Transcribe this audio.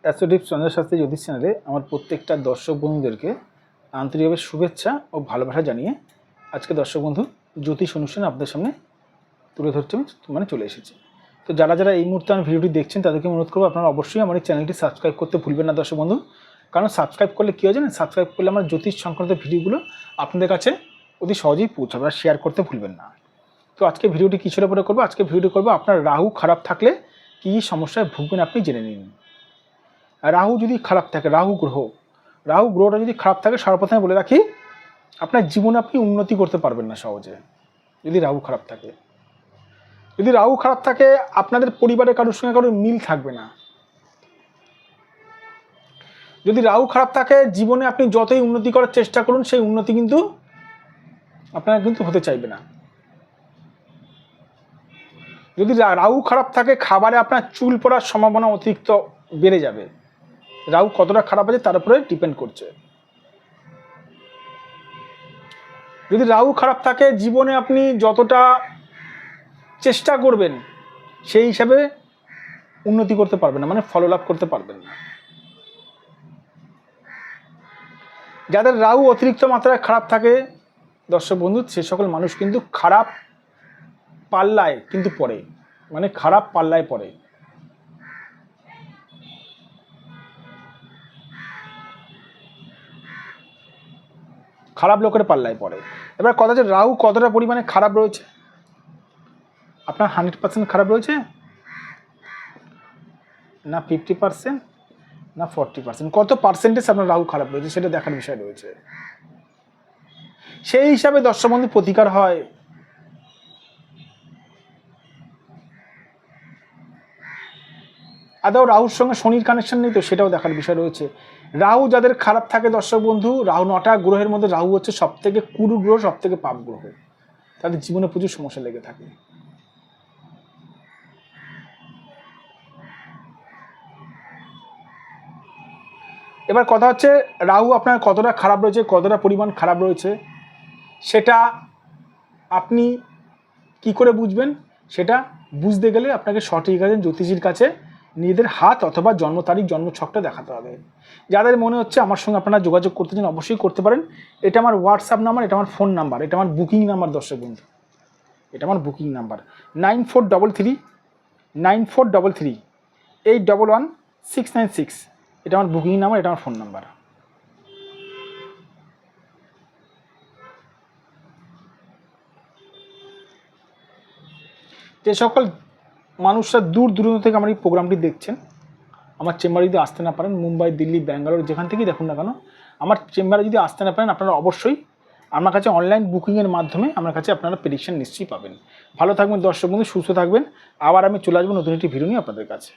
Astro tips চন্দ্র শাস্ত্রী জ্যোতিষ চ্যানেলে আমার প্রত্যেকটা দর্শক বন্ধুদেরকে আন্তরিকভাবে শুভেচ্ছা ও ভালোবাসা জানিয়ে আজকে দর্শক বন্ধু জ্যোতিষ অনুষ্ঠান আপনাদের সামনে তুলে ধরতে চলে এসেছি। তো যারা যারা এই মুহূর্তে আমার ভিডিওটি দেখছেন তাদেরকে অনুরোধ করবো আপনারা অবশ্যই আমার এই চ্যানেলটি সাবস্ক্রাইব করতে ভুলবেন না দর্শক বন্ধু। কারণ সাবস্ক্রাইব করলে কী হয় জানেন, সাবস্ক্রাইব করলে আমার জ্যোতিষ সংক্রান্ত ভিডিওগুলো আপনাদের কাছে অতি সহজেই পৌঁছাবে, আর শেয়ার করতে ভুলবেন না। তো আজকে ভিডিওটি কিসের উপরে করবো? আজকে ভিডিওটি করবো আপনার রাহু খারাপ থাকলে কী সমস্যায় ভুগবেন আপনি জেনে নিন। রাহু যদি খারাপ থাকে, রাহু গ্রহটা যদি খারাপ থাকে, সর্বপ্রথমে বলে রাখি আপনার জীবনে আপনি উন্নতি করতে পারবেন না সহজে। যদি রাহু খারাপ থাকে, আপনাদের পরিবারের কারোর সঙ্গে কারোর মিল থাকবে না। যদি রাহু খারাপ থাকে, জীবনে আপনি যতই উন্নতি করার চেষ্টা করুন সেই উন্নতি কিন্তু আপনারা হতে চাইবে না। যদি রাহু খারাপ থাকে, খাবারে আপনার চুল পড়ার সম্ভাবনা অতিরিক্ত বেড়ে যাবে। রাহু কতটা খারাপ আছে তার উপরে ডিপেন্ড করছে। যদি রাহু খারাপ থাকে, জীবনে আপনি যতটা চেষ্টা করবেন সেই হিসাবে উন্নতি করতে পারবেন না, মানে ফললাভ করতে পারবেন না। যাদের রাহু অতিরিক্ত মাত্রায় খারাপ থাকে দর্শক বন্ধু, সে সকল মানুষ কিন্তু খারাপ পাল্লায় পড়ে, মানে খারাপ পাল্লায় পড়ে। খারাপ লোকের পাল্লায় পড়ে। এবার কথা হচ্ছে রাহু কতটা পরিমাণে খারাপ রয়েছে। আপনার 100% খারাপ রয়েছে না 50% না 40%, কত পার্সেন্টেজ আপনার রাহু খারাপ রয়েছে সেটা দেখার বিষয় রয়েছে। সেই হিসাবে দর্শক বন্ধু প্রতিকার হয়। আদৌ রাহুর সঙ্গে শনির কানেকশন নেই তো সেটাও দেখার বিষয় রয়েছে। রাহু যাদের খারাপ থাকে দর্শক বন্ধু, রাহু 9টা গ্রহের মধ্যে রাহু হচ্ছে সব থেকে কুরু গ্রহ, সব থেকে পাপ গ্রহ। তাদের জীবনে প্রচুর সমস্যা লেগে থাকে। এবার কথা হচ্ছে রাহু আপনার কতটা খারাপ রয়েছে, কতটা পরিমাণ খারাপ রয়েছে সেটা আপনি কি করে বুঝবেন? সেটা বুঝতে গেলে আপনাকে সঠিক একজন জ্যোতিষীর কাছে নিজেদের হাত অথবা জন্ম তারিখ, জন্ম ছকটা দেখাতে হবে। যাদের মনে হচ্ছে আমার সঙ্গে আপনারা যোগাযোগ করতে চান অবশ্যই করতে পারেন। এটা আমার হোয়াটসঅ্যাপ নাম্বার, এটা আমার ফোন নাম্বার, এটা আমার বুকিং নাম্বার দর্শক বন্ধু, এটা আমার বুকিং নাম্বার 9433 এটা আমার বুকিং নাম্বার, এটা আমার ফোন নাম্বার। যে সকল মানুষরা দূর দূরান্ত থেকে আমার এই প্রোগ্রামটি দেখছেন, আমার চেম্বারে যদি আসতে না পারেন, মুম্বাই, দিল্লি, ব্যাঙ্গালোর যেখান থেকেই দেখুন না কেন, আমার চেম্বারে যদি আসতে না পারেন, আপনারা অবশ্যই আমার কাছে অনলাইন বুকিংয়ের মাধ্যমে আমার কাছে আপনারা প্রেডিকশন নিশ্চয়ই পাবেন। ভালো থাকবেন দর্শক বন্ধু, সুস্থ থাকবেন। আবার আমি চলে আসবো নতুন একটি ভিডিও নিয়ে আপনাদের কাছে।